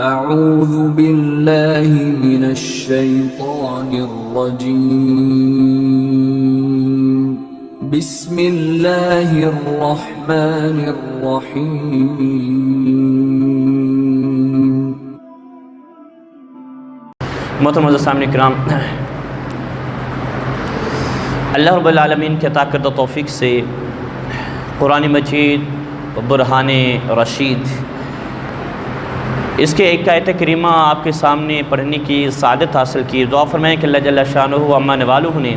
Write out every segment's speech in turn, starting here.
اعوذ باللہ من الشیطان الرجیم بسم اللہ الرحمن الرحیم۔ محترم سامعین کرام، اللہ رب العالمین کے عطا کردہ توفیق سے قرآن مجید برہان رشید اس کے ایک آیت کریمہ آپ کے سامنے پڑھنے کی سعادت حاصل کی۔ دعا فرمائیں کہ اللہ جل شانہ عما نوالہ نے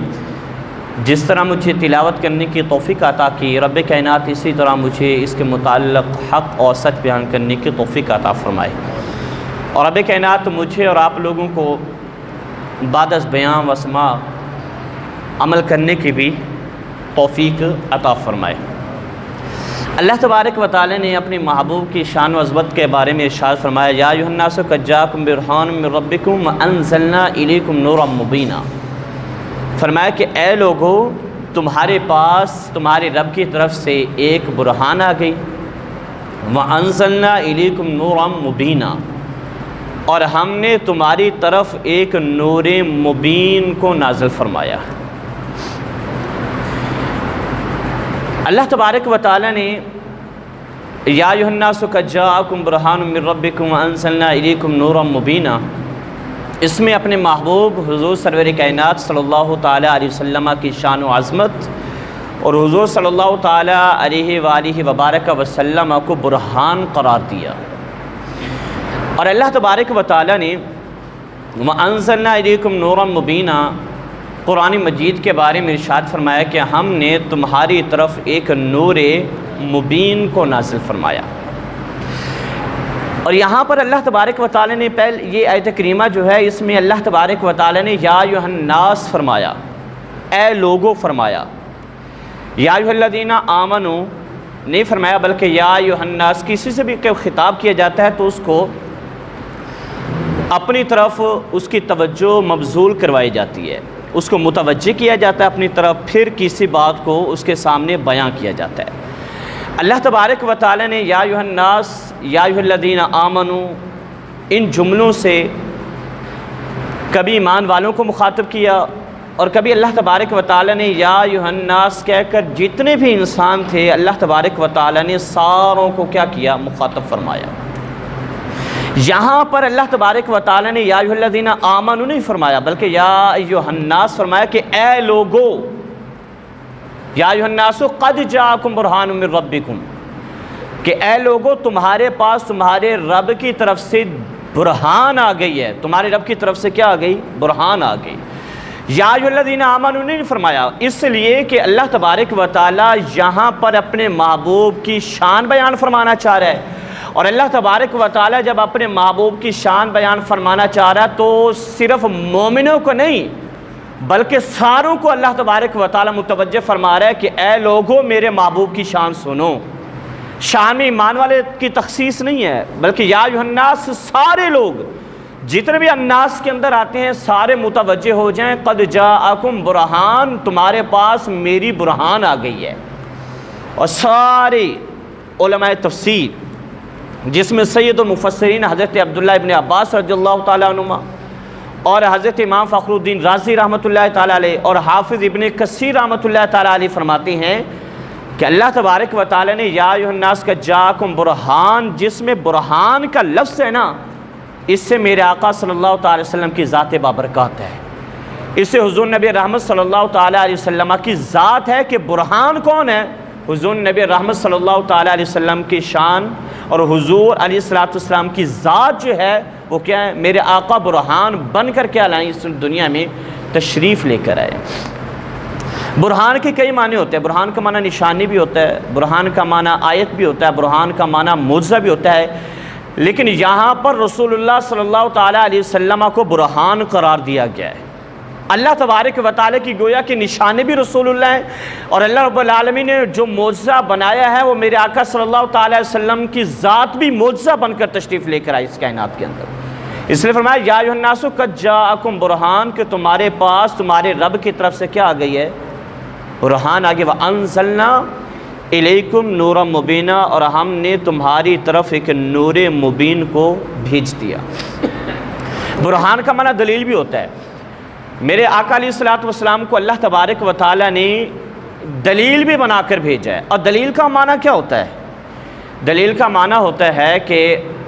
جس طرح مجھے تلاوت کرنے کی توفیق عطا کی، رب کائنات اسی طرح مجھے اس کے متعلق حق اور سچ بیان کرنے کی توفیق عطا فرمائے، اور رب کائنات مجھے اور آپ لوگوں کو بعد از بیان و سماع عمل کرنے کی بھی توفیق عطا فرمائے۔ اللہ تبارک و تعالی نے اپنے محبوب کی شان و عظمت کے بارے میں ارشاد فرمایا، یا ایھا الناس قد جاءکم برہان من ربکم وانزلنا الیکم نورا مبینا۔ فرمایا کہ اے لوگو، تمہارے پاس تمہارے رب کی طرف سے ایک برہان آ گئی، وانزلنا الیکم نورا مبینا، اور ہم نے تمہاری طرف ایک نور مبین کو نازل فرمایا۔ اللہ تبارک و تعالی نے یا ایھا الناس قد جاءکم برہان من ربکم وانزلنا الیکم نورا مبینا، اس میں اپنے محبوب حضور سرور کائنات صلی اللہ تعالی علیہ وسلم کی شان و عظمت اور حضور صلی اللہ تعالی علیہ وآلہ وبارک وسلم کو برہان قرار دیا، اور اللہ تبارک و تعالی نے وانزلنا الیکم نورا مبینا قرآن مجید کے بارے میں ارشاد فرمایا کہ ہم نے تمہاری طرف ایک نور مبین کو نازل فرمایا۔ اور یہاں پر اللہ تبارک و تعالی نے یہ آیت کریمہ جو ہے، اس میں اللہ تبارک و تعالی نے یا ایھا الناس فرمایا، اے لوگو فرمایا، یا ایھا الذین آمنوا نہیں فرمایا، بلکہ یا ایھا الناس۔ کسی سے بھی خطاب کیا جاتا ہے تو اس کو اپنی طرف اس کی توجہ مبذول کروائی جاتی ہے، اس کو متوجہ کیا جاتا ہے اپنی طرف، پھر کسی بات کو اس کے سامنے بیان کیا جاتا ہے۔ اللہ تبارک و تعالی نے یا ایھا الناس، یا ایھا الذین آمنوا ان جملوں سے کبھی ایمان والوں کو مخاطب کیا، اور کبھی اللہ تبارک و تعالی نے یا ایھا الناس کہہ کر جتنے بھی انسان تھے اللہ تبارک و تعالی نے ساروں کو کیا کیا، مخاطب فرمایا۔ یہاں پر اللہ تبارک و تعالی نے یا ایھا الذین آمنوا نہیں فرمایا، بلکہ یا ایھا الناس فرمایا کہ اے لوگو، یا ایھا الناس قد جاءکم برہان من ربکم، کہ اے لوگو تمہارے پاس تمہارے رب کی طرف سے برہان آ گئی ہے، تمہارے رب کی طرف سے کیا آ گئی، برہان آ گئی۔ یا ایھا الذین آمنوا نہیں فرمایا، اس لیے کہ اللہ تبارک و تعالی یہاں پر اپنے محبوب کی شان بیان فرمانا چاہ رہا ہے، اور اللہ تبارک و تعالی جب اپنے محبوب کی شان بیان فرمانا چاہ رہا ہے تو صرف مومنوں کو نہیں بلکہ ساروں کو اللہ تبارک و تعالی متوجہ فرما رہا ہے کہ اے لوگوں میرے محبوب کی شان سنو۔ شان میں ایمان والے کی تخصیص نہیں ہے، بلکہ یا ایھا الناس سارے لوگ، جتنے بھی الناس کے اندر آتے ہیں سارے متوجہ ہو جائیں، قد جاءکم برہان، تمہارے پاس میری برہان آ گئی ہے۔ اور سارے علماء تفسیر جس میں سید المفسرین حضرت عبداللہ ابن عباس رضی اللہ تعالیٰ عنہما، اور حضرت امام فخر الدین رازی رحمۃ اللہ تعالیٰ علیہ، اور حافظ ابن کثیر رحمۃ اللہ تعالیٰ علیہ فرماتے ہیں کہ اللہ تبارک و تعالیٰ نے یا ایھا الناس قد جاءکم برہان، جس میں برہان کا لفظ ہے نا، اس سے میرے آقا صلی اللہ تعالی وسلم کی ذات بابرکات ہے، اس سے حضور نبی رحمت صلی اللہ تعالیٰ علیہ وسلم کی ذات ہے۔ کہ برہان کون ہے؟ حضور نبی رحمت صلی اللہ تعالیٰ علیہ وسلم کی شان اور حضور علیہ السلام کی ذات جو ہے وہ کیا ہے؟ میرے آقا برہان بن کر کیا لائیں، اس دنیا میں تشریف لے کر آئے۔ برہان کے کئی معنی ہوتے ہیں، برہان کا معنی نشانی بھی ہوتا ہے، برہان کا معنی آیت بھی ہوتا ہے، برہان کا معنی معجزہ بھی ہوتا ہے، لیکن یہاں پر رسول اللہ صلی اللہ تعالیٰ علیہ وسلم کو برہان قرار دیا گیا ہے۔ اللہ تبارک و تعالی کی گویا کہ نشانے بھی رسول اللہ ہیں، اور اللہ رب العالمین نے جو معجزہ بنایا ہے وہ میرے آقا صلی اللہ تعالی وسلم کی ذات بھی معجزہ بن کر تشریف لے کر آئی اس کائنات کے اندر۔ اس لیے فرمایا یا ایھا الناس قد جاءکم برہان، کہ تمہارے پاس تمہارے رب کی طرف سے کیا آ گئی ہے، برہان آ گئی۔ وانزلنا الیکم نورا مبینہ، اور ہم نے تمہاری طرف ایک نور مبین کو بھیج دیا۔ برہان کا معنی دلیل بھی ہوتا ہے۔ میرے آقا علیہ الصلوۃ والسلام کو اللہ تبارک و تعالیٰ نے دلیل بھی بنا کر بھیجا ہے۔ اور دلیل کا معنی کیا ہوتا ہے؟ دلیل کا معنی ہوتا ہے کہ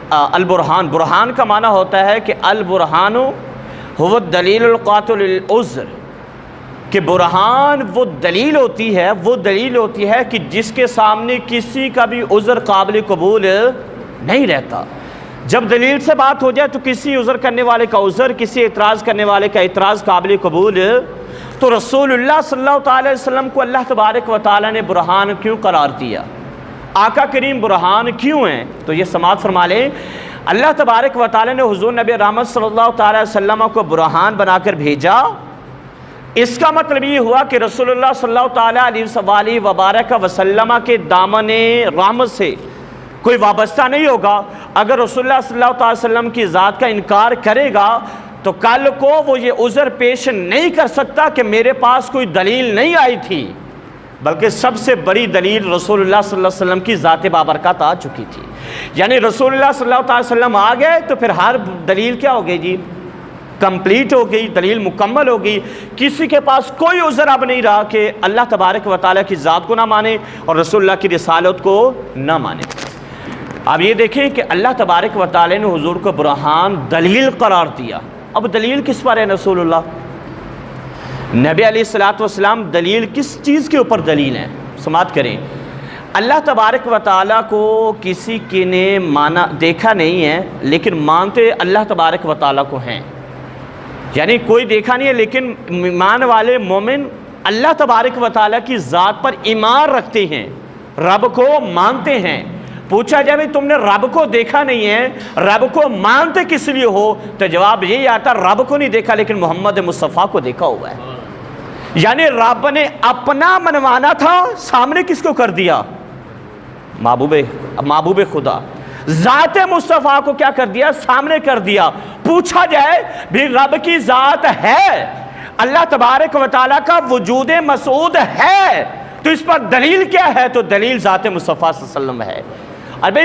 البرہان، برہان کا معنی ہوتا ہے کہ البرہان هو الدلیل القاطع للعذر، کہ برہان وہ دلیل ہوتی ہے کہ جس کے سامنے کسی کا بھی عذر قابل قبول نہیں رہتا۔ جب دلیل سے بات ہو جائے تو کسی عذر کرنے والے کا عذر، کسی اعتراض کرنے والے کا اعتراض قابل قبول۔ تو رسول اللہ صلی اللہ تعالی وسلم کو اللہ تبارک و تعالیٰ نے برہان کیوں قرار دیا؟ آقا کریم برہان کیوں ہیں؟ تو یہ سماعت فرما لیں، اللہ تبارک و تعالیٰ نے حضور نبی رحمت صلی اللہ تعالی وسلم کو برہان بنا کر بھیجا۔ اس کا مطلب یہ ہوا کہ رسول اللہ صلی اللہ تعالیٰ علیہ وبارک وسلم کے دامن رحمت سے کوئی وابستہ نہیں ہوگا۔ اگر رسول اللہ صلی اللہ تعالی وسلم کی ذات کا انکار کرے گا تو کل کو وہ یہ عذر پیش نہیں کر سکتا کہ میرے پاس کوئی دلیل نہیں آئی تھی، بلکہ سب سے بڑی دلیل رسول اللہ صلی اللہ علیہ وسلم کی ذات بابرکت آ چکی تھی۔ یعنی رسول اللہ صلی اللہ تعالی وسلم آ گئے تو پھر ہر دلیل کیا ہو گئی جی؟ کمپلیٹ ہو گئی، دلیل مکمل ہو گئی۔ کسی کے پاس کوئی عذر اب نہیں رہا کہ اللہ تبارک و تعالیٰ کی ذات کو نہ مانے اور رسول اللہ کی رسالت کو نہ مانے۔ اب یہ دیکھیں کہ اللہ تبارک و تعالیٰ نے حضور کو برہان دلیل قرار دیا۔ اب دلیل کس پر ہے رسول اللہ؟ نبی علیہ الصلوۃ والسلام دلیل کس چیز کے اوپر دلیل ہیں؟ سماعت کریں، اللہ تبارک و تعالیٰ کو کسی کے نے مانا دیکھا نہیں ہے، لیکن مانتے اللہ تبارک و تعالیٰ کو ہیں۔ یعنی کوئی دیکھا نہیں ہے لیکن ایمان والے مومن اللہ تبارک و تعالیٰ کی ذات پر ایمان رکھتے ہیں، رب کو مانتے ہیں۔ پوچھا جائے تم نے رب کو دیکھا نہیں ہے، رب کو مانتے کس لیے ہو؟ تو جواب یہی آتا رب کو نہیں دیکھا لیکن محمد مصطفیٰ کو دیکھا ہوا ہے۔ یعنی رب نے اپنا منوانا تھا، سامنے کس کو کر دیا؟ محبوب خدا ذات مصطفیٰ کو کیا کر دیا؟ سامنے کر دیا۔ پوچھا جائے بھی رب کی ذات ہے، اللہ تبارک و تعالیٰ کا وجود مسعود ہے، تو اس پر دلیل کیا ہے؟ تو دلیل ذات مصطفیٰ صلی اللہ علیہ وسلم ہے۔ ابھی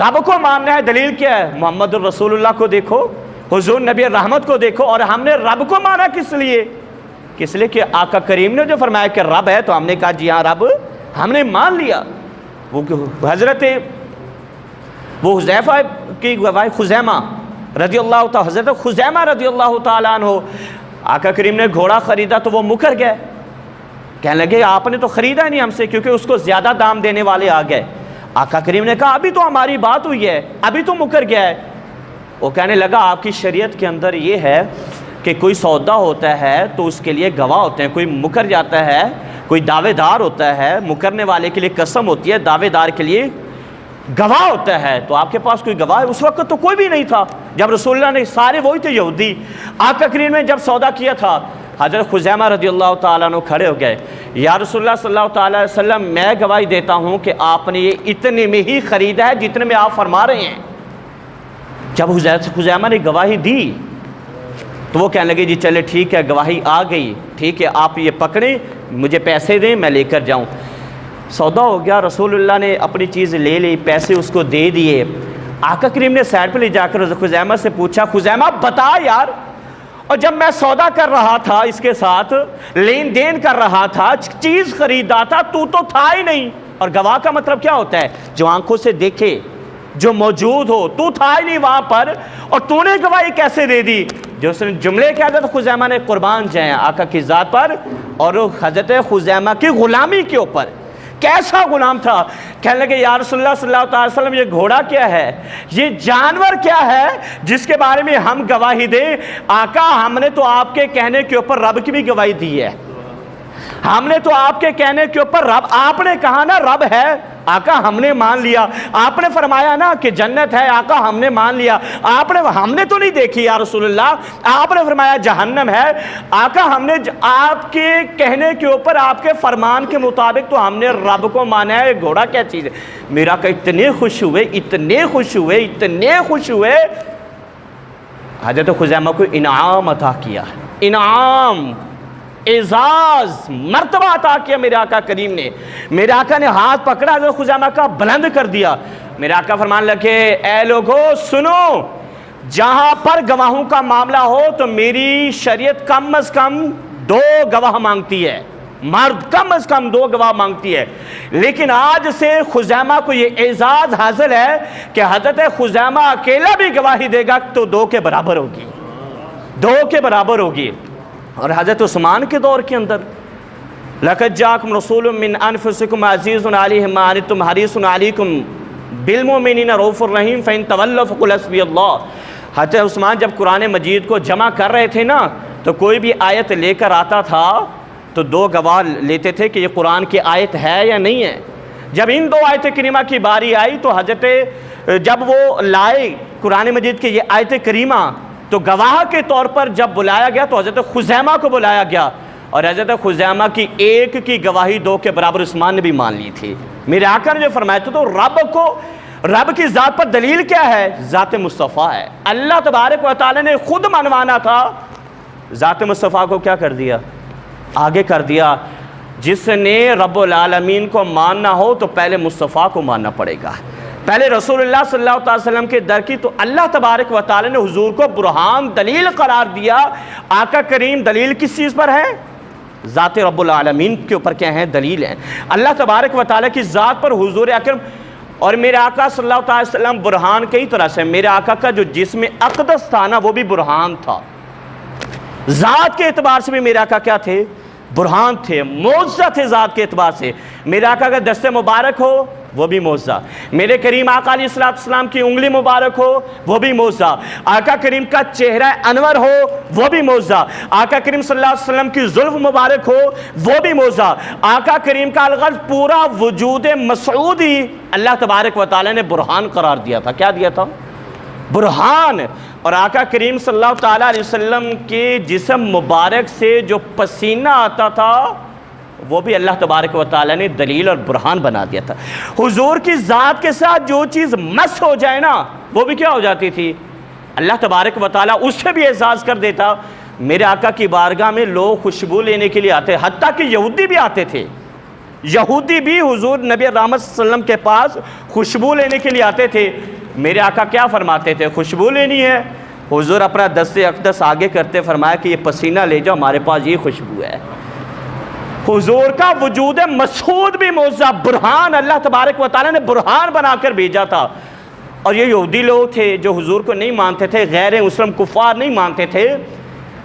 رب کو ماننا ہے، دلیل کیا ہے؟ محمد الرسول اللہ کو دیکھو، حضور نبی رحمت کو دیکھو۔ اور ہم نے رب کو مانا کس لیے؟ کس لیے کہ آقا کریم نے جو فرمایا کہ رب ہے تو ہم نے کہا جی ہاں رب، ہم نے مان لیا۔ وہ حذیفہ کی گواہی، خزیمہ رضی اللہ تعالیٰ، حضرت خزیمہ رضی اللہ تعالیٰ عنہ، آقا کریم نے گھوڑا خریدا تو وہ مکر گئے، کہنے لگے آپ نے تو خریدا نہیں ہم سے، کیونکہ اس کو زیادہ دام دینے والے آ گئے۔ آقا کریم نے کہا ابھی تو ہماری بات ہوئی ہے، ابھی تو مکر گیا ہے۔ وہ کہنے لگا آپ کی شریعت کے اندر یہ ہے کہ کوئی سودا ہوتا ہے تو اس کے لیے گواہ ہوتے ہیں، کوئی مکر جاتا ہے، کوئی دعوے دار ہوتا ہے، مکرنے والے کے لیے قسم ہوتی ہے، دعوے دار کے لیے گواہ ہوتا ہے۔ تو آپ کے پاس کوئی گواہ ہے؟ اس وقت تو کوئی بھی نہیں تھا جب رسول اللہ نے، سارے وہی تھے یہودی۔ آقا کریم نے جب سودا کیا تھا، حضرت خزیمہ رضی اللہ تعالیٰ عنہ کھڑے ہو گئے، یا رسول اللہ صلی اللہ تعالیٰ علیہ وسلم میں گواہی دیتا ہوں کہ آپ نے یہ اتنے میں ہی خریدا ہے جتنے میں آپ فرما رہے ہیں۔ جب حضرت خزیمہ نے گواہی دی تو وہ کہنے لگے جی چلے ٹھیک ہے، گواہی آ گئی، ٹھیک ہے آپ یہ پکڑیں، مجھے پیسے دیں میں لے کر جاؤں۔ سودا ہو گیا، رسول اللہ نے اپنی چیز لے لی، پیسے اس کو دے دیے۔ آقا کریم نے سائڈ پہ لے جا کر حضرت خزیمہ سے پوچھا خزیمہ بتا یار، اور جب میں سودا کر رہا تھا اس کے ساتھ، لین دین کر رہا تھا، چیز خریدا تھا، تو تھا ہی نہیں۔ اور گواہ کا مطلب کیا ہوتا ہے؟ جو آنکھوں سے دیکھے، جو موجود ہو، تو تھا ہی نہیں وہاں پر، اور تو نے گواہی کیسے دے دی؟ جو اس نے جملے کہا تھا تو خزیمہ نے قربان جائیں آقا کی ذات پر اور حضرت خزیمہ کی غلامی کے اوپر۔ کیسا غلام تھا؟ کہنے لگے یا رسول اللہ صلی اللہ علیہ وسلم یہ گھوڑا کیا ہے، یہ جانور کیا ہے جس کے بارے میں ہم گواہی دیں؟ آقا ہم نے تو آپ کے کہنے کے اوپر رب کی بھی گواہی دی ہے، ہم نے تو آپ کے کہنے کے اوپر رب، آپ نے کہا نا رب ہے، آقا ہم نے مان لیا۔ آپ نے فرمایا نا کہ جنت ہے، آقا ہم نے مان لیا۔ ہم نے تو نہیں دیکھی یا رسول اللہ، آپ نے فرمایا جہنم ہے، آقا ہم نے آپ کے کہنے کے اوپر، آپ کے فرمان کے مطابق تو ہم نے رب کو مانا ہے۔ گھوڑا کیا چیز ہے؟ میرا کہ اتنے خوش ہوئے، اتنے خوش ہوئے، اتنے خوش ہوئے، حضرت خزیمہ کو انعام عطا کیا، انعام اعزاز مرتبہ عطا کیا میرے آقا کریم نے. میرے آقا نے ہاتھ پکڑا حضرت خزیمہ کا, بلند کر دیا. میرے آقا فرمان لگے اے لوگو سنو, جہاں پر گواہوں کا معاملہ ہو تو میری شریعت کم از کم 2 گواہ مانگتی ہے, مرد کم از کم 2 گواہ مانگتی ہے. لیکن آج سے خزیمہ کو یہ اعزاز حاصل ہے کہ حضرت خزیمہ اکیلا بھی گواہی دے گا تو 2 کے برابر ہوگی, 2 کے برابر ہوگی. اور حضرت عثمان کے دور کے اندر لَقَدْ جَاءَكُمْ رَسُولٌ مِّنْ أَنفُسِكُمْ عَزِيزٌ عَلَيْهِ مَا عَنِتُّمْ حَرِيصٌ عَلَيْكُمْ بِالْمُؤْمِنِينَ رَءُوفٌ رَحِيمٌ فَإِن تَوَلَّوْا فَقُلْ حَسْبِيَ اللَّهُ. حضرت عثمان جب قرآن مجید کو جمع کر رہے تھے نا, تو کوئی بھی آیت لے کر آتا تھا تو 2 گواہ لیتے تھے کہ یہ قرآن کی آیت ہے یا نہیں ہے. جب ان 2 آیت کریمہ کی باری آئی تو حضرت جب وہ لائے قرآن مجید کی یہ آیت کریمہ, تو گواہ کے طور پر جب بلایا گیا تو حضرت خزیمہ کو بلایا گیا, اور حضرت خزیمہ کی 1 کی گواہی 2 کے برابر عثمان نے بھی مان لی تھی. میرے آقا نے جو فرمایا تھا تو رب کی ذات پر دلیل کیا ہے؟ ذات مصطفیٰ ہے. اللہ تبارک و تعالی نے خود منوانا تھا, ذات مصطفیٰ کو کیا کر دیا؟ آگے کر دیا. جس نے رب العالمین کو ماننا ہو تو پہلے مصطفیٰ کو ماننا پڑے گا, پہلے رسول اللہ صلی اللہ علیہ وسلم کے در کی. تو اللہ تبارک و تعالی نے حضور کو برہان دلیل قرار دیا. آقا کریم دلیل کس چیز پر ہے؟ ذات رب العالمین کے اوپر کیا ہیں؟ دلیل ہیں. اللہ تبارک و تعالی کی ذات پر حضور اکرم اور میرے آقا صلی اللہ علیہ وسلم برہان کئی طرح سے. میرے آقا کا جو جسم اقدس تھا نا, وہ بھی برہان تھا. ذات کے اعتبار سے بھی میرے آقا کیا تھے؟ برہان تھے, معجزہ تھے ذات کے اعتبار سے. میرے آقا کا دست مبارک ہو وہ بھی معجزہ, میرے کریم آقا علیہ السلام کی انگلی مبارک ہو وہ بھی معجزہ, آقا کریم کا چہرہ انور ہو وہ بھی معجزہ, آقا کریم صلی اللہ علیہ وسلم کی زلف مبارک ہو وہ بھی معجزہ, آقا کریم کا الغرض پورا وجود مسعود ہی اللہ تبارک و تعالی نے برہان قرار دیا تھا. کیا دیا تھا؟ برہان. اور آقا کریم صلی اللہ تعالی علیہ وسلم کے جسم مبارک سے جو پسینہ آتا تھا وہ بھی اللہ تبارک و تعالی نے دلیل اور برہان بنا دیا تھا. حضور کی ذات کے ساتھ جو چیز مس ہو جائے نا, وہ بھی کیا ہو جاتی تھی؟ اللہ تبارک و تعالی اس سے بھی اعزاز کر دیتا. میرے آقا کی بارگاہ میں لوگ خوشبو لینے کے لیے آتے, حتیٰ کہ یہودی بھی آتے تھے. یہودی بھی حضور نبی رحمت صلی اللہ علیہ وسلم کے پاس خوشبو لینے کے لیے آتے تھے. میرے آقا کیا فرماتے تھے؟ خوشبو لینی ہے, حضور اپنا دست اقدس آگے کرتے فرمایا کہ یہ پسینہ لے جاؤ, ہمارے پاس یہ خوشبو ہے. حضور کا وجود مسعود بھی معجزہ, برہان, اللہ تبارک و تعالی نے برہان بنا کر بھیجا تھا. اور یہ یہودی لوگ تھے جو حضور کو نہیں مانتے تھے, غیر مسلم کفار نہیں مانتے تھے,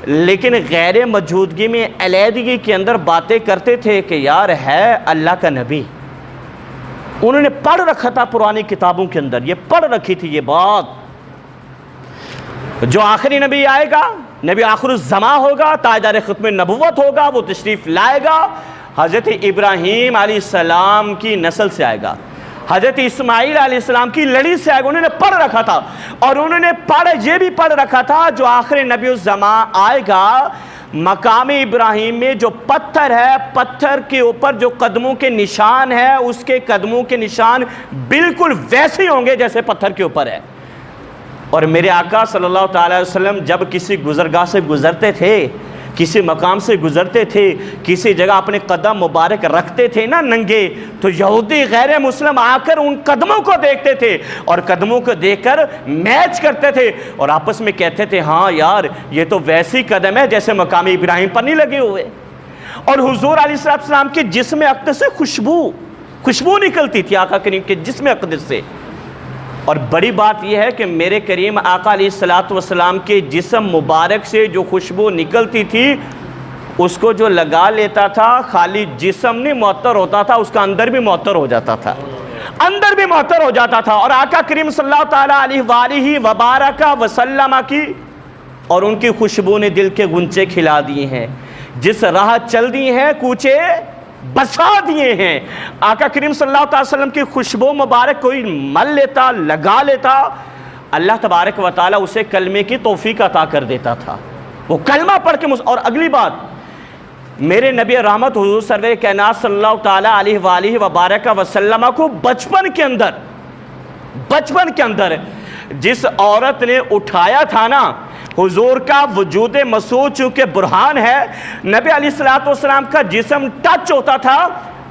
لیکن غیر موجودگی میں علیحدگی کے اندر باتیں کرتے تھے کہ یار ہے اللہ کا نبی. انہوں نے پڑھ رکھا تھا پرانی کتابوں کے اندر, یہ پڑھ رکھی تھی یہ بات, جو آخری نبی آئے گا, نبی آخر الزمان ہوگا, تاجدار ختم نبوت ہوگا, وہ تشریف لائے گا, حضرت ابراہیم علیہ السلام کی نسل سے آئے گا, حضرت اسماعیل علیہ السلام کی لڑی سے آئے گا. انہوں نے پڑھ رکھا تھا, اور انہوں نے یہ بھی پڑھ رکھا تھا جو آخری نبی الزمان آئے گا, مقام ابراہیم میں جو پتھر ہے, پتھر کے اوپر جو قدموں کے نشان ہے, اس کے قدموں کے نشان بالکل ویسے ہی ہوں گے جیسے پتھر کے اوپر ہے. اور میرے آقا صلی اللہ تعالی وسلم جب کسی گزرگاہ سے گزرتے تھے, کسی مقام سے گزرتے تھے, کسی جگہ اپنے قدم مبارک رکھتے تھے نا ننگے, تو یہودی غیر مسلم آ کر ان قدموں کو دیکھتے تھے اور قدموں کو دیکھ کر میچ کرتے تھے اور آپس میں کہتے تھے ہاں یار یہ تو ویسی قدم ہے جیسے مقام ابراہیم پر نہیں لگے ہوئے. اور حضور علیہ السلام کے جسم اقدس سے خوشبو نکلتی تھی آقا کریم کے جسم اقدس سے. اور بڑی بات یہ ہے کہ میرے کریم آقا علیہ السلام کے جسم مبارک سے جو خوشبو نکلتی تھی, اس کو جو لگا لیتا تھا خالی جسم نہیں معطر ہوتا تھا, اس کا اندر بھی معطر ہو جاتا تھا, اندر بھی معطر ہو جاتا تھا. اور آقا کریم صلی اللہ تعالیٰ علیہ وآلہ وبارک وسلم کی اور ان کی خوشبو نے دل کے گنچے کھلا دیے ہیں, جس راہ چل دی ہیں کوچے بسا دیے ہیں. آقا کریم صلی اللہ علیہ وسلم کی خوشبو مبارک کوئی مل لیتا, لگا لیتا, اللہ تبارک و تعالیٰ اسے کلمے کی توفیق عطا کر دیتا تھا, وہ کلمہ پڑھ کے. اور اگلی بات, میرے نبی رحمت حضور سرور کائنات صلی اللہ تعالیٰ علیہ وآلہ وبارک وسلم کو بچپن کے اندر جس عورت نے اٹھایا تھا نا, حضور کا وجود مسعود چونکہ برہان ہے، نبی علیہ الصلوۃ والسلام کا جسم ٹچ ہوتا تھا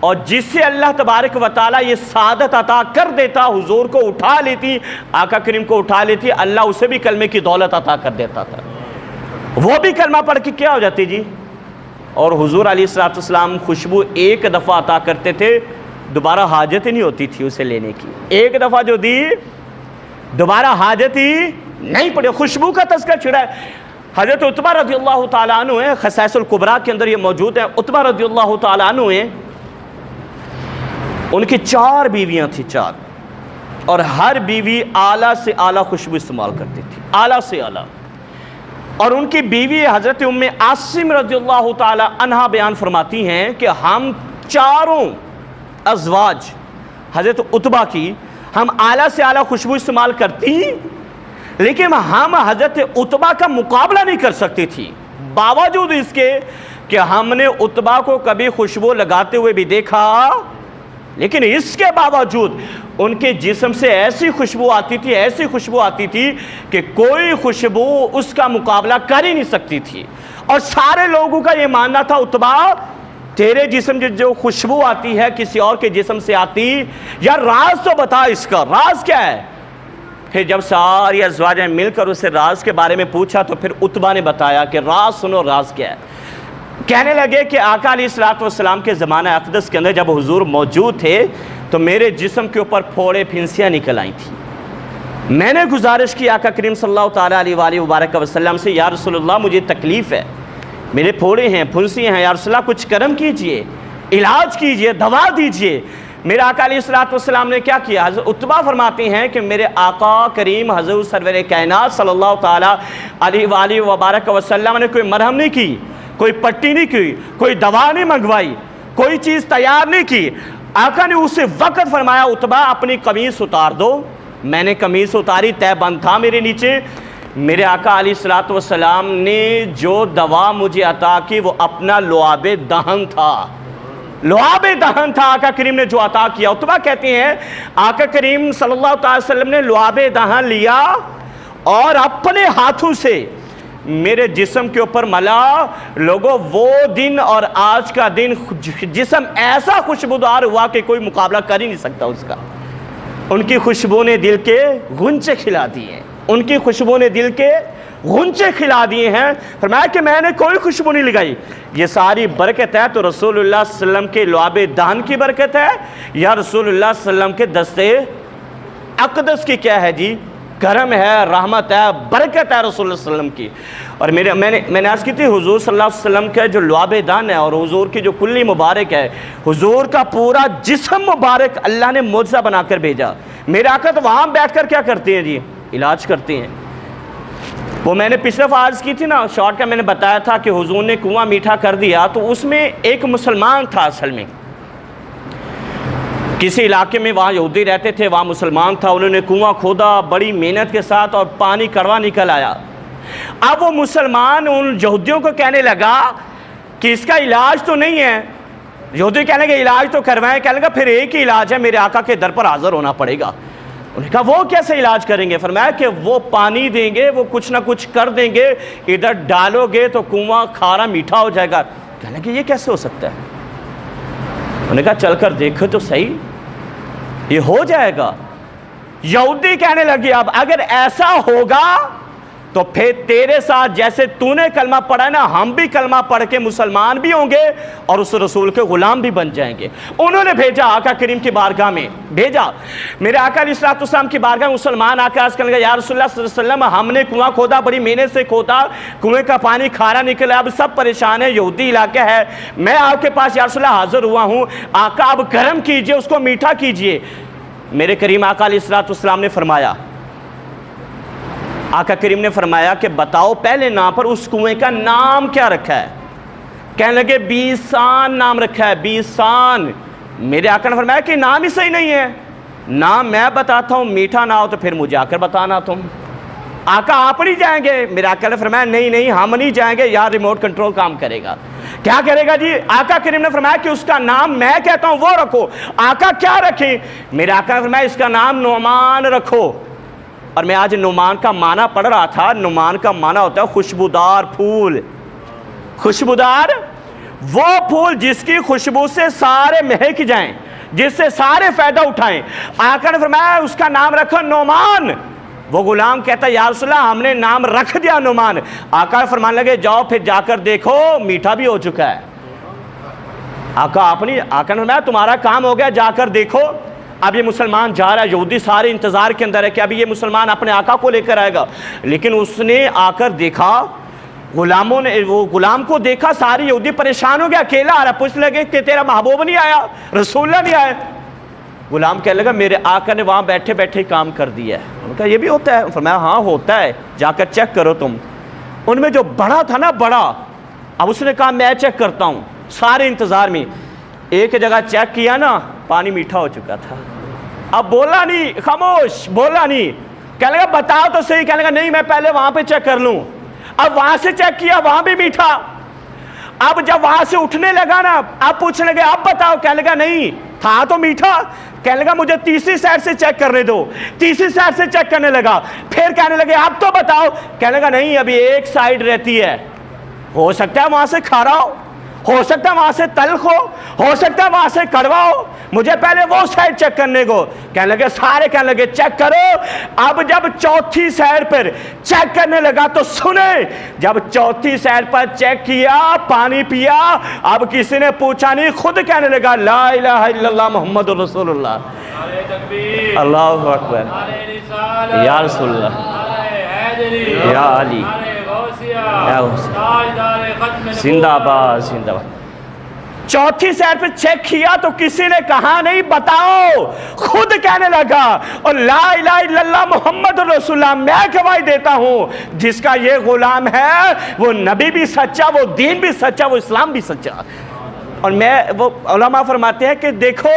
اور جس سے اللہ تبارک و تعالیٰ یہ سعادت عطا کر دیتا، حضور کو اٹھا لیتی، آقا کریم کو اٹھا لیتی، اللہ اسے بھی کلمے کی دولت عطا کر دیتا تھا، وہ بھی کلمہ پڑھ کے کیا ہو جاتی جی. اور حضور علیہ الصلوۃ والسلام خوشبو ایک دفعہ عطا کرتے تھے، دوبارہ حاجت ہی نہیں ہوتی تھی اسے لینے کی. ایک دفعہ جو دی دوبارہ حاجت ہی نہیں پڑے. خوشبو کا تذکرہ چھڑا ہے. حضرت عتبہ رضی اللہ تعالیٰ عنہ ہیں، خصائص الکبریٰ کے اندر یہ موجود ہے. عتبہ رضی اللہ تعالیٰ عنہ ہیں، ان کی 4 بیویاں تھیں، 4، اور ہر بیوی اعلیٰ سے اعلیٰ خوشبو استعمال کرتی تھی، اعلیٰ سے اعلیٰ. اور ان کی بیوی حضرت ام عاصم رضی اللہ تعالیٰ عنہا بیان فرماتی ہیں کہ ہم چاروں ازواج حضرت عتبہ کی ہم اعلیٰ سے اعلیٰ خوشبو استعمال کرتی، لیکن ہم حضرت عتبہ کا مقابلہ نہیں کر سکتی تھی، باوجود اس کے کہ ہم نے عتبہ کو کبھی خوشبو لگاتے ہوئے بھی دیکھا، لیکن اس کے باوجود ان کے جسم سے ایسی خوشبو آتی تھی، ایسی خوشبو آتی تھی کہ کوئی خوشبو اس کا مقابلہ کر ہی نہیں سکتی تھی. اور سارے لوگوں کا یہ ماننا تھا، عتبہ تیرے جسم جو خوشبو آتی ہے کسی اور کے جسم سے آتی، یا راز تو بتا، اس کا راز کیا ہے. پھر جب ساری ازواج نے مل کر اسے راز کے بارے میں پوچھا تو پھر عتبہ نے بتایا کہ راز سنو، راز کیا ہے. کہنے لگے کہ آقا علیہ الصلوۃ والسلام کے زمانہ اقدس کے اندر جب حضور موجود تھے تو میرے جسم کے اوپر پھوڑے پھنسیاں نکل آئی تھیں. میں نے گزارش کی آقا کریم صلی اللہ تعالیٰ علیہ وآلہ وبارک وسلم سے، یا رسول اللہ مجھے تکلیف ہے، میرے پھوڑے ہیں، پھنسی ہیں، یا رسول اللہ کچھ کرم کیجئے، علاج کیجئے، دوا دیجئے. میرے آقا علیہ الصلوۃ والسلام نے کیا کیا؟ حضرت عتبہ فرماتے ہیں کہ میرے آقا کریم حضرت سرور کائنات صلی اللہ تعالیٰ علیہ وآلہ وبارک وسلم نے کوئی مرہم نہیں کی، کوئی پٹی نہیں کی، کوئی دوا نہیں منگوائی، کوئی چیز تیار نہیں کی. آقا نے اسے وقت فرمایا عتبہ اپنی قمیص اتار دو. میں نے قمیص اتاری، تہ بند تھا میرے نیچے. میرے آقا علیہ الصلوۃ والسلام نے جو دوا مجھے عطا کی وہ اپنا لعاب دہن تھا، لعاب دہن تھا آقا کریم نے جو عطا کیا. عتبہ کہتے ہیں آقا کریم صلی اللہ تعالی وسلم نے لعاب دہن لیا اور اپنے ہاتھوں سے میرے جسم کے اوپر ملا. لوگوں وہ دن اور آج کا دن جسم ایسا خوشبودار ہوا کہ کوئی مقابلہ کر ہی نہیں سکتا اس کا. ان کی خوشبو نے دل کے غنچے کھلا دیے ہیں، ان کی خوشبو نے دل کے غنچے کھلا دیے ہیں. فرمایا کہ میں نے کوئی خوشبو نہیں لگائی. یہ ساری برکت ہے تو رسول اللہ صلی اللہ علیہ وسلم کے لعاب دہن کی برکت ہے یا رسول اللہ صلی اللہ علیہ وسلم کے دستے اقدس کی کیا ہے جی؟ کرم ہے، رحمت ہے، برکت ہے رسول اللہ صلی اللہ علیہ وسلم کی. اور میں نے عرض کی تھی حضور صلی اللہ علیہ وسلم کا جو لعاب دہن ہے اور حضور کی جو کلی مبارک ہے، حضور کا پورا جسم مبارک اللہ نے معجزہ بنا کر بھیجا. میرے آقا تو وہاں بیٹھ کر کیا کرتے ہیں جی؟ علاج کرتے ہیں. وہ میں نے پچھلے دفعہ عرض کی تھی نا، شارٹ کا میں نے بتایا تھا کہ حضور نے کنواں میٹھا کر دیا تو اس میں ایک مسلمان تھا. اصل میں کسی علاقے میں وہاں یہودی رہتے تھے، وہاں مسلمان تھا. انہوں نے کنواں کھودا بڑی محنت کے ساتھ اور پانی کڑوا نکل آیا. اب وہ مسلمان ان یہودیوں کو کہنے لگا کہ اس کا علاج تو نہیں ہے. یہودی کہنے لگے علاج تو کروائیں. کہنے لگا پھر ایک ہی علاج ہے، میرے آقا کے در پر حاضر ہونا پڑے گا. انہوں نے کہا وہ کیسے علاج کریں گے؟ فرمایا کہ وہ پانی دیں گے، وہ کچھ نہ کچھ کر دیں گے، ادھر ڈالو گے تو کنواں کھارا میٹھا ہو جائے گا. کہنے لگے یہ کیسے ہو سکتا ہے؟ انہوں نے کہا چل کر دیکھو تو صحیح، یہ ہو جائے گا. یہودی کہنے لگے اب اگر ایسا ہوگا تو پھر تیرے ساتھ جیسے تو نے کلمہ پڑھا ہے نا، ہم بھی کلمہ پڑھ کے مسلمان بھی ہوں گے اور اس رسول کے غلام بھی بن جائیں گے. انہوں نے بھیجا آقا کریم کی بارگاہ میں، بھیجا میرے آقا علیہ الصلوۃ والسلام کی بارگاہ میں. مسلمان آ کے عرض کرنے لگا یا رسول اللہ صلی اللہ علیہ وسلم ہم نے کنواں کھودا، بڑی محنت سے کھودا، کنویں کا پانی کھارا نکلا، اب سب پریشان ہیں، یہودی علاقہ ہے، میں آپ کے پاس یا رسول اللہ حاضر ہوا ہوں. آقا اب گرم کیجئے، اس کو میٹھا کیجئے. میرے کریم آقا علیہ الصلوۃ والسلام نے فرمایا، آقا کریم نے فرمایا کہ بتاؤ پہلے نام پر اس کنویں کا نام کیا رکھا ہے؟ کہنے لگے بیسان نام رکھا ہے، بیسان. میرے آقا نے فرمایا کہ نام ہی صحیح نہیں ہے. نام میں بتاتا ہوں، میٹھا نہ ہو تو پھر مجھے آ کر بتانا تم. آقا آپ نہیں جائیں گے؟ میرے آقا نے فرمایا نہیں ہم نہیں جائیں گے، یار ریموٹ کنٹرول کام کرے گا. کیا کرے گا جی؟ آقا کریم نے فرمایا کہ اس کا نام میں کہتا ہوں وہ رکھو. آقا کیا رکھیں؟ میرے آقا نے فرمایا اس کا نام نعمان رکھو. اور میں آج نعمان کا معنی پڑھ رہا تھا. نعمان کا معنی ہوتا ہے خوشبودار پھول. خوشبودار وہ پھول جس کی خوشبو سے سارے مہک جائیں, جس سے سارے فائدہ اٹھائیں. آقا نے فرمایا اس کا نام رکھو نعمان. وہ غلام کہتا ہے یا رسول اللہ ہم نے نام رکھ دیا نعمان. آقا فرمانے لگے جاؤ پھر جا کر دیکھو میٹھا بھی ہو چکا ہے. آقا نے فرمایا تمہارا کام ہو گیا, جا کر دیکھو. اب یہ مسلمان جا رہا ہے, یہودی سارے انتظار کے اندر ہے کہ ابھی یہ مسلمان اپنے آقا کو لے کر آئے گا. لیکن اس نے آ کر دیکھا, غلاموں نے وہ غلام کو دیکھا, ساری یہودی پریشان ہو گیا, اکیلا آ رہا. پوچھ لگے کہ تیرا محبوب نہیں آیا, رسول اللہ نہیں آئے. غلام کہنے لگا میرے آقا نے وہاں بیٹھے بیٹھے کام کر دیا ہے. انہوں نے کہا یہ بھی ہوتا ہے؟ فرمایا ہاں ہوتا ہے, جا کر چیک کرو تم. ان میں جو بڑا تھا نا بڑا, اب اس نے کہا میں چیک کرتا ہوں. سارے انتظار میں ایک جگہ چیک کیا نا, پانی میٹھا ہو چکا تھا. اب بولا نہیں, خاموش, بولا نہیں. کہنے لگا بتاؤ تو صحیح. کہنے لگا نہیں میں پہلے وہاں پہ چیک کر لوں. اب وہاں سے چیک کیا, وہاں بھی میٹھا. اب جب وہاں سے اٹھنے لگا نا, اب پوچھنے لگے اب بتاؤ. کہنے لگا نہیں تھا تو میٹھا. کہنے لگا مجھے تیسری سائڈ سے چیک کرنے دو. تیسری سائڈ سے چیک کرنے لگا. پھر کہنے لگے اب تو بتاؤ. کہنے لگا نہیں ابھی ایک سائڈ رہتی ہے, ہو سکتا ہے وہاں سے کھارا ہو سکتا ہے وہاں سے تلخ ہو سکتا ہے وہاں سے کڑوا ہو, مجھے پہلے وہ سائڈ چیک کرنے کو. کہنے لگے سارے کہنے لگے چیک کرو. اب جب چوتھی سائڈ پر چیک کرنے لگا تو سنے, جب چوتھی سائڈ پر چیک کیا, پانی پیا, اب کسی نے پوچھا نہیں, خود کہنے لگا لا الہ الا اللہ محمد رسول اللہ. اللہ اکبر, یا رسول اللہ, یا علی, زندہ آباد, زندہ آباد. چوتھی سائڈ پہ چیک کیا تو کسی نے کہا نہیں بتاؤ, خود کہنے لگا اور لا الہ الا اللہ محمد رسول اللہ میں گواہی دیتا ہوں جس کا یہ غلام ہے وہ نبی بھی سچا, وہ دین بھی سچا, وہ اسلام بھی سچا. اور وہ علماء فرماتے ہیں کہ دیکھو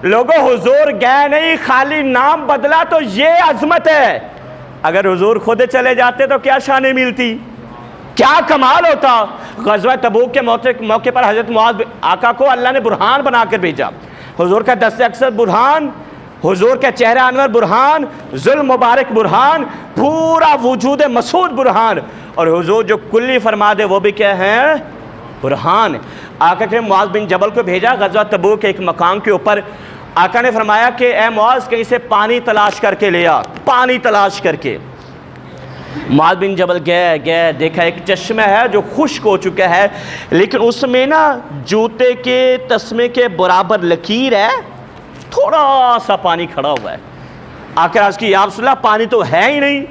لوگوں حضور گئے نہیں, خالی نام بدلا تو یہ عظمت ہے. اگر حضور خود چلے جاتے تو کیا شانیں ملتی, کیا کمال ہوتا. غزوہ تبوک کے موقع پر حضرت معاذ آقا کو اللہ نے برہان بنا کر بھیجا. حضور کا دست اکثر برہان, حضور کا چہرہ انور برہان, ظلم مبارک برہان, پورا وجود مسعود برہان, اور حضور جو کلی فرما دے وہ بھی کیا ہے برہان. آقا کے معاذ بن جبل کو بھیجا غزوہ تبوک کے ایک مقام کے اوپر. آقا نے فرمایا کہ اے معاذ کہیں سے پانی تلاش کر کے لے آ. پانی تلاش کر کے معاذ بن جبل گئے, دیکھا ایک چشمہ ہے جو خشک ہو چکا ہے, لیکن اس میں نا جوتے کے تسمے کے برابر لکیر ہے, تھوڑا سا پانی کھڑا ہوا ہے. آقا عرض کی یا رسول اللہ پانی تو ہے ہی نہیں.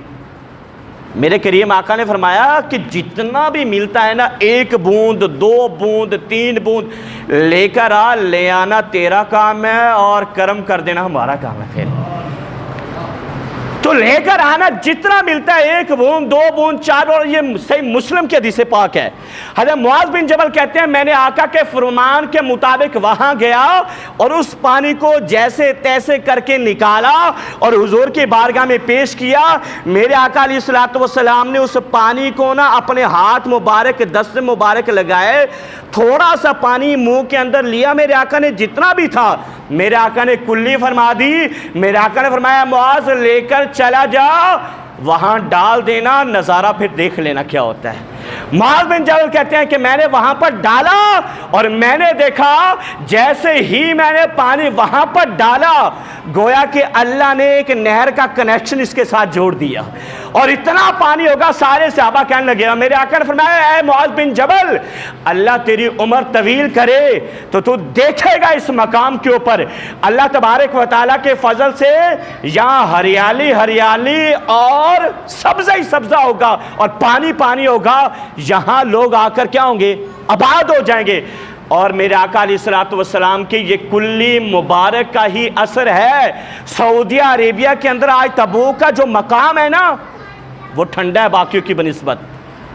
میرے کریم آقا نے فرمایا کہ جتنا بھی ملتا ہے نا, 1 بوند 2 بوند 3 بوند لے کر آ, لے آنا تیرا کام ہے اور کرم کر دینا ہمارا کام ہے. پھر تو لے کر آنا جتنا ملتا ہے, 1 بوند 2 بوند 4, اور یہ صحیح مسلم کی حدیث پاک ہے. حضرت معاذ بن جبل کہتے ہیں میں نے آقا کے فرمان کے مطابق وہاں گیا اور اس پانی کو جیسے تیسے کر کے نکالا اور حضور کی بارگاہ میں پیش کیا. میرے آقا علیہ الصلوۃ والسلام نے اس پانی کو نا اپنے ہاتھ مبارک دست مبارک لگائے, تھوڑا سا پانی منہ کے اندر لیا. میرے آقا نے جتنا بھی تھا میرے آقا نے کلی فرما دی. میرے آقا نے فرمایا معاذ لے کر چلا جا, وہاں ڈال دینا, نظارہ پھر دیکھ لینا کیا ہوتا ہے. معاذ بن جبل کہتے ہیں کہ میں نے وہاں پر ڈالا اور میں نے دیکھا جیسے ہی میں نے پانی وہاں پر ڈالا گویا کہ اللہ نے ایک نہر کا کنیکشن اس کے ساتھ جوڑ دیا, اور اتنا پانی ہوگا. سارے صحابہ کہنے لگے. میرے آقا نے فرمایا اے معاذ بن جبل اللہ تیری عمر طویل کرے تو دیکھے گا اس مقام کے اوپر اللہ تبارک و تعالیٰ کے فضل سے یہاں ہریالی ہریالی اور سبزہ ہی سبزہ ہوگا اور پانی پانی ہوگا. یہاں لوگ آ کر کیا ہوں گے, آباد ہو جائیں گے. اور میرے آقا علیہ الصلوۃ والسلام کی یہ کلی مبارک کا ہی اثر ہے. سعودیہ عربیہ کے اندر آج تبوک کا جو مقام ہے نا وہ ٹھنڈا ہے باقیوں کی بنسبت.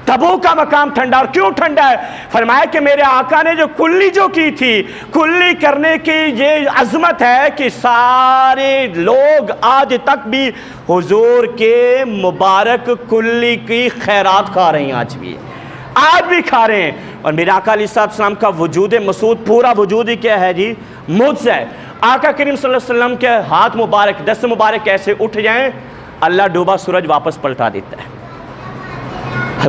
تبوک کا مقام ٹھنڈا, اور کیوں ٹھنڈا ہے؟ فرمایا کہ میرے آقا نے جو کلی جو کی تھی, کلی کرنے کی یہ عظمت ہے کہ سارے لوگ آج تک بھی حضور کے مبارک کلی کی خیرات کھا رہے ہیں, آج بھی کھا رہے ہیں. اور میرے آقا علیہ السلام کا وجود مسعود پورا وجود ہی کیا ہے جی, معجزہ ہے. آقا کریم صلی اللہ علیہ وسلم کے ہاتھ مبارک دست مبارک ایسے اٹھ جائیں, اللہ ڈوبا سورج واپس پلٹا دیتا ہے۔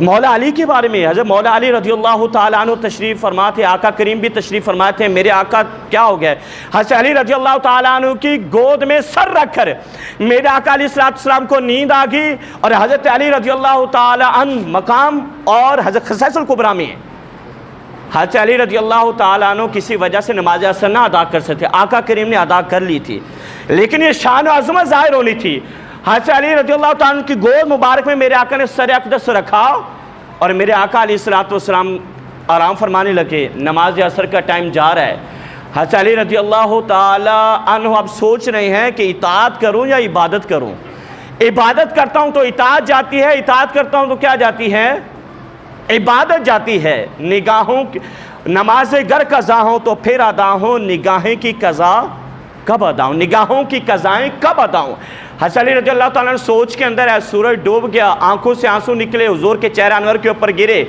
مولا علی کے بارے میں حضرت مولا علی رضی اللہ تعالیٰ عنہ تشریف فرما تھے، آقا کریم بھی تشریف فرمائے تھے۔ میرے آقا کیا ہو گیا، حضرت علی رضی اللہ تعالیٰ عنہ کی گود میں سر رکھ کر میرے آقا علیہ السلام کو نیند آ گئی، اور حضرت علی رضی اللہ تعالیٰ عنہ مقام اور حضرت خصائص الکبریٰ میں حضرت علی رضی اللہ تعالیٰ عنہ کسی وجہ سے نماز عصر نہ ادا کر سکتے، آقا کریم نے ادا کر لی تھی، لیکن یہ شان و عظمت ظاہر ہونی تھی۔ حضرت علی رضی اللہ تعالیٰ عنہ کی گود مبارک میں میرے آقا نے سر اقدس رکھا، اور میرے آقا علیہ السلام آرام فرمانے لگے۔ نماز عصر کا ٹائم جا رہا ہے، حضرت علی رضی اللہ تعالیٰ عنہ اب سوچ رہے ہیں کہ اطاعت کروں یا عبادت کروں۔ عبادت کرتا ہوں تو اطاعت جاتی ہے، اطاعت کرتا ہوں تو کیا جاتی ہے، عبادت جاتی ہے۔ نگاہوں نماز گر قضا ہو تو پھر ادا ہو، نگاہیں کی قضا کب ادا ہوں، نگاہوں کی قضائیں کب ادا ہوں۔ حضرت علی رضی اللہ تعالیٰ نے سوچ کے اندر ہے، سورج ڈوب گیا، آنکھوں سے آنسو نکلے، حضور کے چہرہ انور کے اوپر گرے۔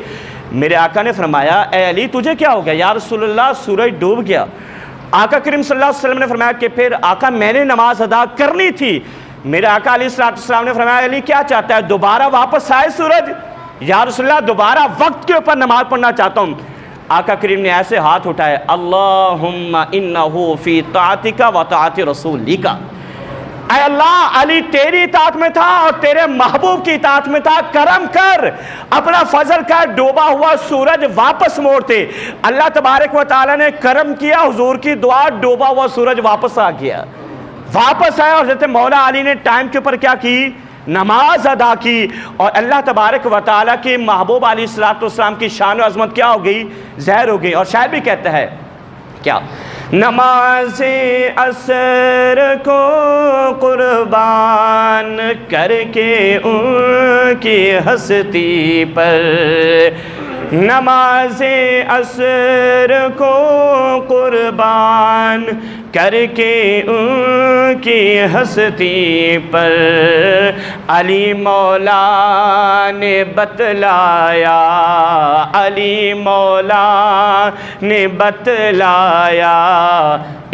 میرے آقا نے فرمایا، اے علی تجھے کیا ہو گیا؟ یا رسول اللہ سورج ڈوب گیا۔ آقا کریم صلی اللہ علیہ وسلم نے فرمایا کہ پھر آقا میں نے نماز ادا کرنی تھی۔ میرے آقا علیہ السلام نے فرمایا، علی کیا چاہتا ہے، دوبارہ واپس آئے سورج؟ یا رسول اللہ دوبارہ وقت کے اوپر نماز پڑھنا چاہتا ہوں۔ آقا کریم نے ایسے ہاتھ اٹھائے، اللہم انہو فی طاعتک و طاعت رسولک، اے اللہ علی تیری اطاعت میں تھا اور تیرے محبوب کی اطاعت میں تھا، کرم کر، اپنا فضل کر، ڈوبا ہوا سورج واپس موڑتے۔ اللہ تبارک و تعالیٰ نے کرم کیا، حضور کی دعا، ڈوبا ہوا سورج واپس آ گیا، واپس آیا، اور حضرت مولا علی نے ٹائم کے اوپر کیا کی، نماز ادا کی، اور اللہ تبارک و تعالیٰ کے محبوب علیہ السلام کی شان و عظمت کیا ہو گئی، ظاہر ہو گئی۔ اور شاعر بھی کہتا ہے کیا، نماز عصر کو قربان کر کے ان کی ہستی پر، نماز عصر کو قربان کر کے ان کی ہستی پر، علی مولا نے بتلایا، علی مولا نے بتلایا،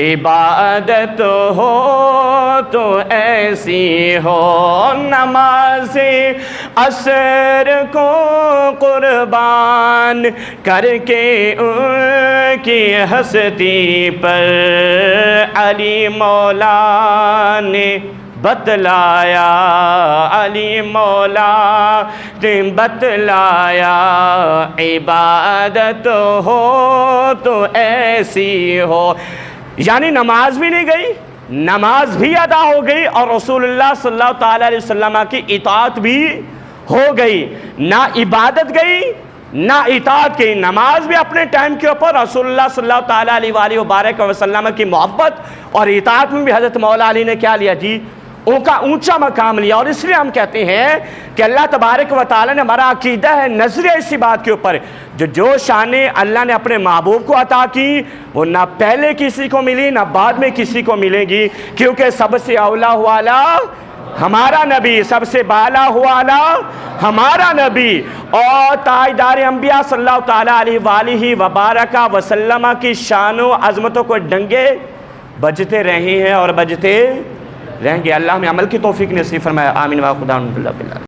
عبادت ہو تو ایسی ہو، نماز عصر کو قربان کر کے ان کی ہستی پر، علی مولا نے بتلایا، علی مولا نے بتلایا، عبادت ہو تو ایسی ہو۔ یعنی نماز بھی نہیں گئی، نماز بھی ادا ہو گئی، اور رسول اللہ صلی اللہ تعالیٰ علیہ وسلم کی اطاعت بھی ہو گئی۔ نہ عبادت گئی نہ اطاعت گئی، نماز بھی اپنے ٹائم کے اوپر، رسول اللہ صلی اللہ تعالیٰ علیہ وآلہ وبارک وسلم کی محبت اور اطاعت میں بھی حضرت مولا علی نے کیا لیا جی، ان کا اونچا مقام لیا۔ اور اس لیے ہم کہتے ہیں کہ اللہ تبارک و تعالیٰ نے، ہمارا عقیدہ ہے، نظریہ اسی بات کے اوپر، جو شانیں اللہ نے اپنے محبوب کو عطا کی وہ نہ پہلے کسی کو ملی نہ بعد میں کسی کو ملے گی، کیونکہ سب سے اولا والا ہمارا نبی، سب سے بالا والا ہمارا نبی، اور تاجدار انبیاء صلی اللہ تعالیٰ علیہ وآلہ وبارک وسلم کی شان و عظمتوں کو ڈنگے بجتے رہے ہیں اور بجتے رہیں گے۔ اللہ ہمیں عمل کی توفیق نصیب فرمائے، آمین۔ و خدا